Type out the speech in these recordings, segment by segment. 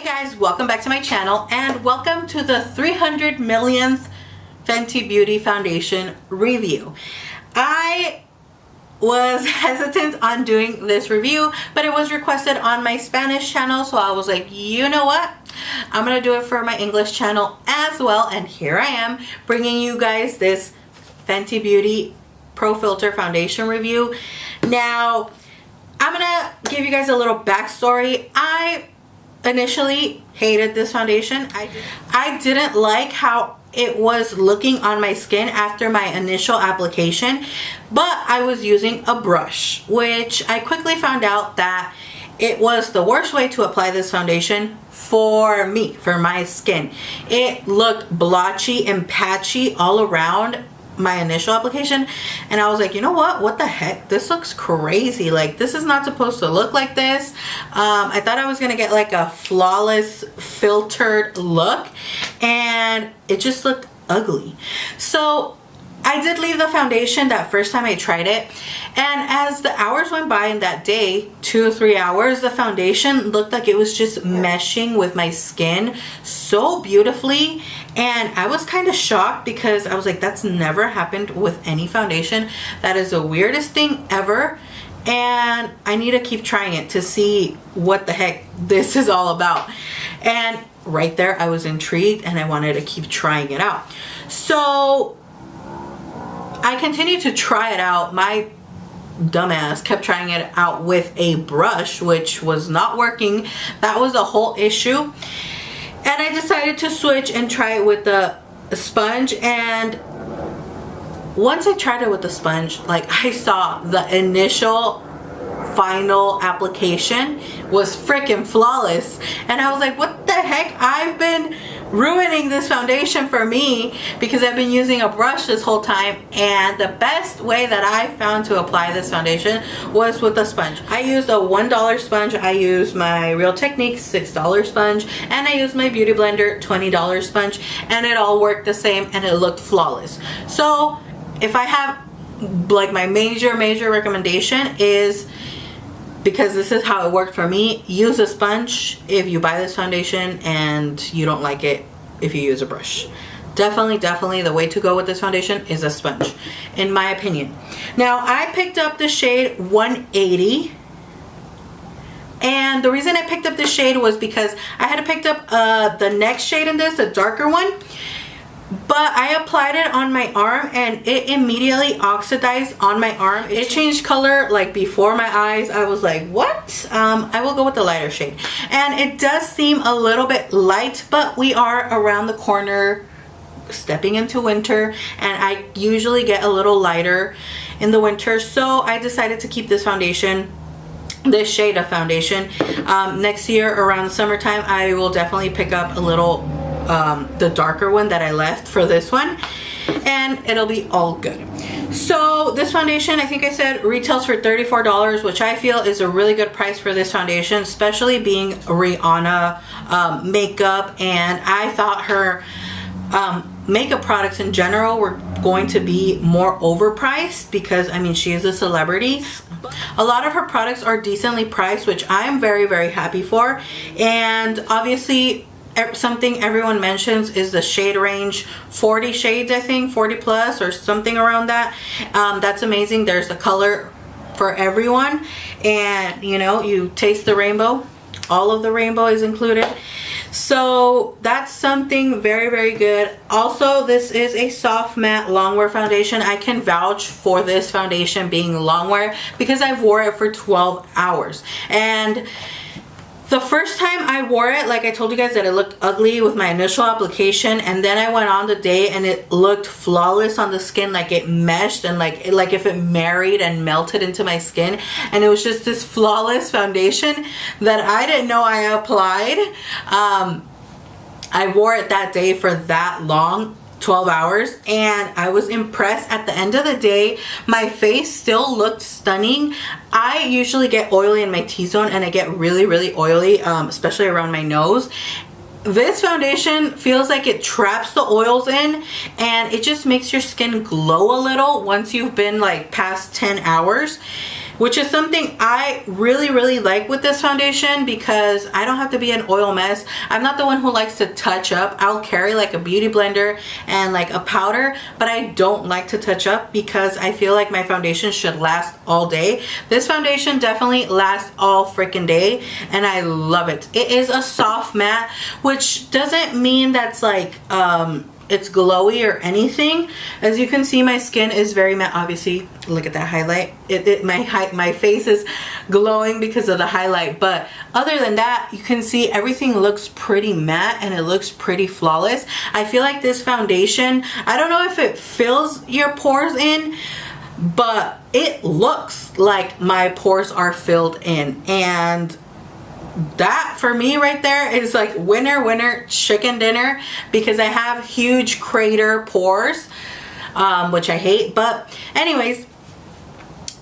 Hey guys, welcome back to my channel and welcome to the 300 millionth Fenty Beauty Foundation review. I was hesitant on doing this review, but it was requested on my Spanish channel, so I was like, you know what? I'm gonna do it for my English channel as well, and here I am bringing you guys this Fenty Beauty Pro Filter Foundation review. Now, I'm gonna give you guys a little backstory. I initially hated this foundation. I didn't like how it was looking on my skin after my initial application, but I was using a brush, which I quickly found out that it was the worst way to apply this foundation for me, for my skin. It looked blotchy and patchy all around my initial application, and I was like, you know what the heck, this looks crazy. Like, this is not supposed to look like this. I thought I was gonna get like a flawless filtered look, and it just looked ugly. So I did leave the foundation that first time I tried it, and as the hours went by in that day, 2 or 3 hours, the foundation looked like it was just meshing with my skin so beautifully. And I was kind of shocked because I was like, that's never happened with any foundation. That is the weirdest thing ever, and I need to keep trying it to see what the heck this is all about. And right there, I was intrigued and I wanted to keep trying it out. So I continued to try it out. My dumbass kept trying it out with a brush, which was not working. That was a whole issue. And I decided to switch and try it with the sponge. And once I tried it with the sponge, like, I saw the initial final application was freaking flawless, and I was like, what the heck? I've been ruining this foundation for me because I've been using a brush this whole time, and the best way that I found to apply this foundation was with a sponge. I used a $1 sponge, I used my Real Technique $6 sponge, and I used my Beauty Blender $20 sponge, and it all worked the same and it looked flawless. So if I have, like, my major recommendation is, because this is how it worked for me, use a sponge if you buy this foundation and you don't like it if you use a brush. Definitely the way to go with this foundation is a sponge, in my opinion. Now, I picked up the shade 180, and the reason I picked up this shade was because I had picked up the next shade in this, a darker one, but I applied it on my arm and it immediately oxidized on my arm. It changed color like before my eyes. I was like, what? I will go with the lighter shade. And it does seem a little bit light, but we are around the corner stepping into winter, and I usually get a little lighter in the winter. So I decided to keep this foundation, this shade of foundation. Next year around the summertime, I will definitely pick up a little the darker one that I left for this one, and it'll be all good. So this foundation, I think I said, retails for $34, which I feel is a really good price for this foundation, especially being Rihanna makeup, and I thought her makeup products in general were going to be more overpriced because, I mean, she is a celebrity. A lot of her products are decently priced, which I am very happy for. And obviously, something everyone mentions is the shade range, 40 shades, I think, 40 plus or something around that. That's amazing. There's a color for everyone, and you know, you taste the rainbow, all of the rainbow is included. So that's something very good. Also, this is a soft matte longwear foundation. I can vouch for this foundation being longwear because I wore it for 12 hours. And the first time I wore it, like I told you guys, that it looked ugly with my initial application, and then I went on the day and it looked flawless on the skin, like it meshed and like if it married and melted into my skin, and it was just this flawless foundation that I didn't know I applied. I wore it that day for that long, 12 hours, and I was impressed. At the end of the day, my face still looked stunning. I usually get oily in my T-zone, and I get really oily, especially around my nose. This foundation feels like it traps the oils in, and it just makes your skin glow a little once you've been like past 10 hours. which is something I really like with this foundation, because I don't have to be an oil mess. I'm not the one who likes to touch up. I'll carry like a beauty blender and like a powder, but I don't like to touch up because I feel like my foundation should last all day. This foundation definitely lasts all freaking day, and I love it. It is a soft matte, which doesn't mean that's like it's glowy or anything. As you can see, my skin is very matte. Obviously, look at that highlight. My face is glowing because of the highlight, but other than that, you can see everything looks pretty matte and it looks pretty flawless. I feel like this foundation, I don't know if it fills your pores in, but it looks like my pores are filled in, and that for me right there is like winner chicken dinner, because I have huge crater pores, which I hate. But anyways,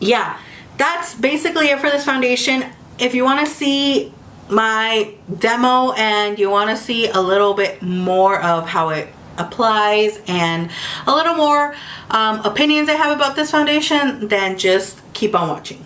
yeah, that's basically it for this foundation. If you want to see my demo and you want to see a little bit more of how it applies and a little more opinions I have about this foundation, then just keep on watching.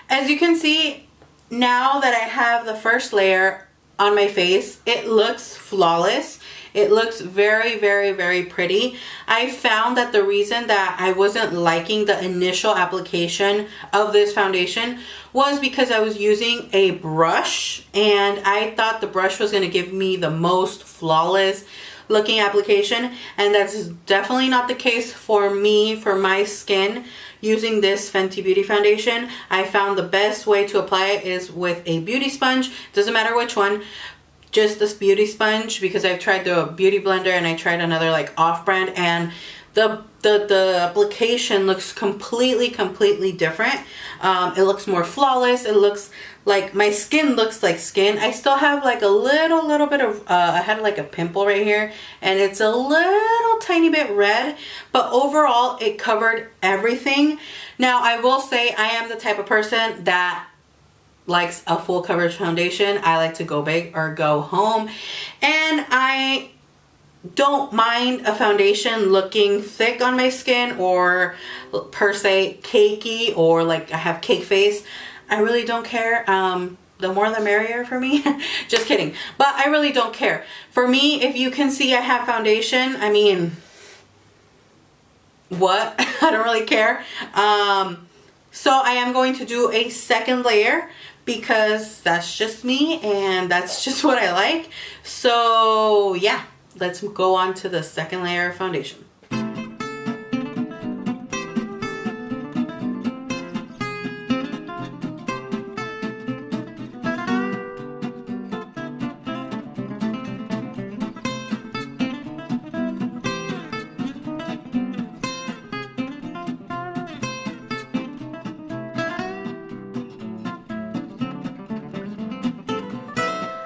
As you can see, now that I have the first layer on my face, it looks flawless. It looks very pretty. I found that the reason that I wasn't liking the initial application of this foundation was because I was using a brush, and I thought the brush was going to give me the most flawless looking application, and that's definitely not the case for me, for my skin. Using this Fenty Beauty foundation, I found the best way to apply it is with a beauty sponge. Doesn't matter which one, just this beauty sponge, because I've tried the beauty blender and I tried another like off-brand, and the application looks completely different. It looks more flawless. It looks like my skin looks like skin. I still have like a little bit of I had like a pimple right here, and it's a little tiny bit red, but overall it covered everything. Now I will say I am the type of person that likes a full coverage foundation. I like to go big or go home, and I don't mind a foundation looking thick on my skin or per se cakey, or like I have cake face. I really don't care. The more the merrier for me. Just kidding. But I really don't care. For me, if you can see I have foundation, I mean, what? I don't really care. So I am going to do a second layer, because that's just me and that's just what I like. So yeah, let's go on to the second layer of foundation.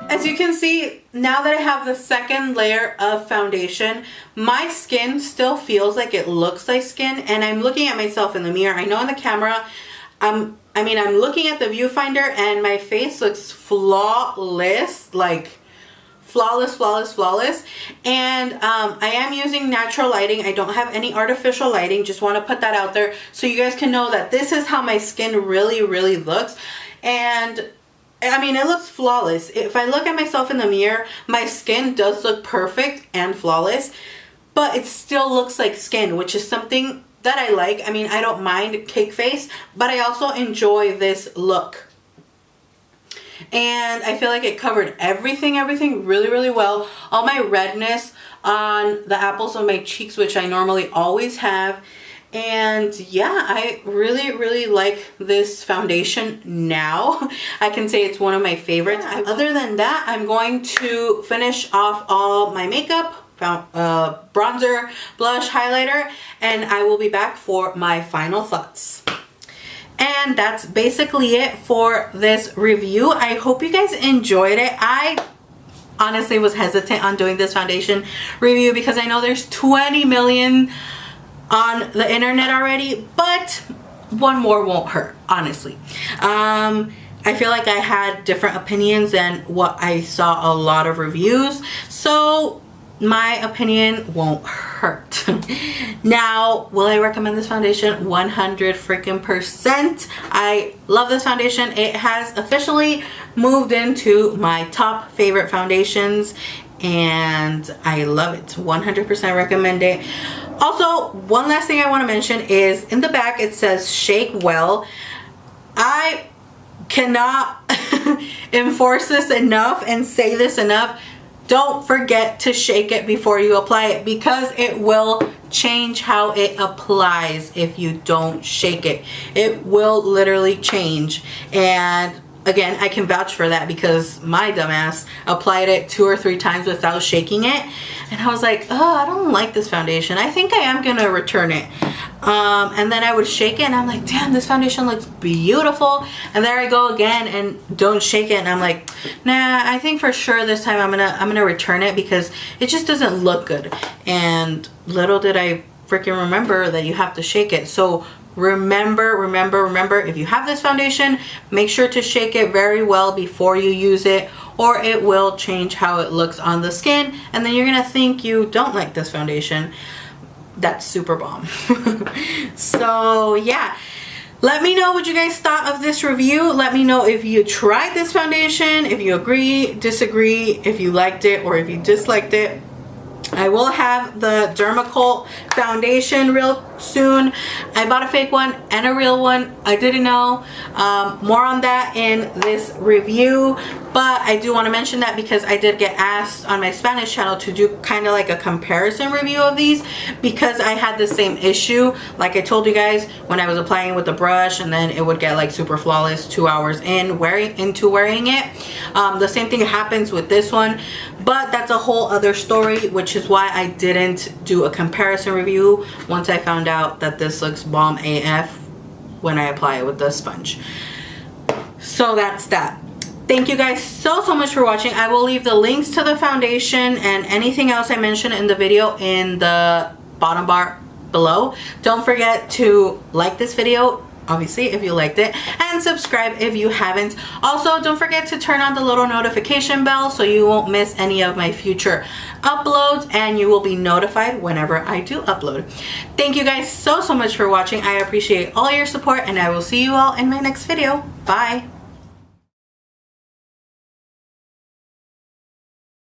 As you can see, now that I have the second layer of foundation, my skin still feels like it looks like skin, and I'm looking at myself in the mirror. I know in the camera, I'm looking at the viewfinder and my face looks flawless, like flawless. And I am using natural lighting. I don't have any artificial lighting. Just want to put that out there so you guys can know that this is how my skin really looks. And I mean, it looks flawless. If I look at myself in the mirror, my skin does look perfect and flawless, but it still looks like skin, which is something that I like. I mean, I don't mind cake face, but I also enjoy this look. And I feel like it covered everything really well. All my redness on the apples of my cheeks, which I normally always have. And yeah, I really like this foundation now. I can say it's one of my favorites. Other than that, I'm going to finish off all my makeup bronzer, blush, highlighter, and I will be back for my final thoughts. And that's basically it for this review. I hope you guys enjoyed it. I honestly was hesitant on doing this foundation review because I know there's 20 million on the internet already, but one more won't hurt, honestly. I feel like I had different opinions than what I saw a lot of reviews, so my opinion won't hurt. Now, will I recommend this foundation? 100 freaking %. I love this foundation. It has officially moved into my top favorite foundations, and I love it. 100% recommend it. Also, one last thing I want to mention is in the back it says shake well. I cannot enforce this enough and say this enough. Don't forget to shake it before you apply it, because it will change how it applies if you don't shake it. It will literally change. And again, I can vouch for that because my dumbass applied it 2 or 3 times without shaking it. And I was like, oh, I don't like this foundation. I think I am going to return it. And then I would shake it and I'm like, damn, this foundation looks beautiful. And there I go again and don't shake it. And I'm like, nah, I think for sure this time I'm gonna return it because it just doesn't look good. And little did I freaking remember that you have to shake it. So remember, if you have this foundation, make sure to shake it very well before you use it, or it will change how it looks on the skin, and then you're gonna think you don't like this foundation. That's super bomb. So yeah, let me know what you guys thought of this review. Let me know if you tried this foundation, if you agree, disagree, if you liked it or if you disliked it. I will have the Dermacult foundation real soon. I bought a fake one and a real one. I didn't know. More on that in this review, but I do want to mention that because I did get asked on my Spanish channel to do kind of like a comparison review of these, because I had the same issue. Like I told you guys, when I was applying with the brush and then it would get like super flawless 2 hours into wearing it. The same thing happens with this one, but that's a whole other story, which is why I didn't do a comparison review once I found out that this looks bomb AF when I apply it with the sponge. So that's that. Thank you guys so much for watching. I will leave the links to the foundation and anything else I mentioned in the video in the bottom bar below. Don't forget to like this video, obviously, if you liked it, and subscribe if you haven't. Also, don't forget to turn on the little notification bell so you won't miss any of my future uploads, and you will be notified whenever I do upload. Thank you guys so much for watching. I appreciate all your support, and I will see you all in my next video. Bye.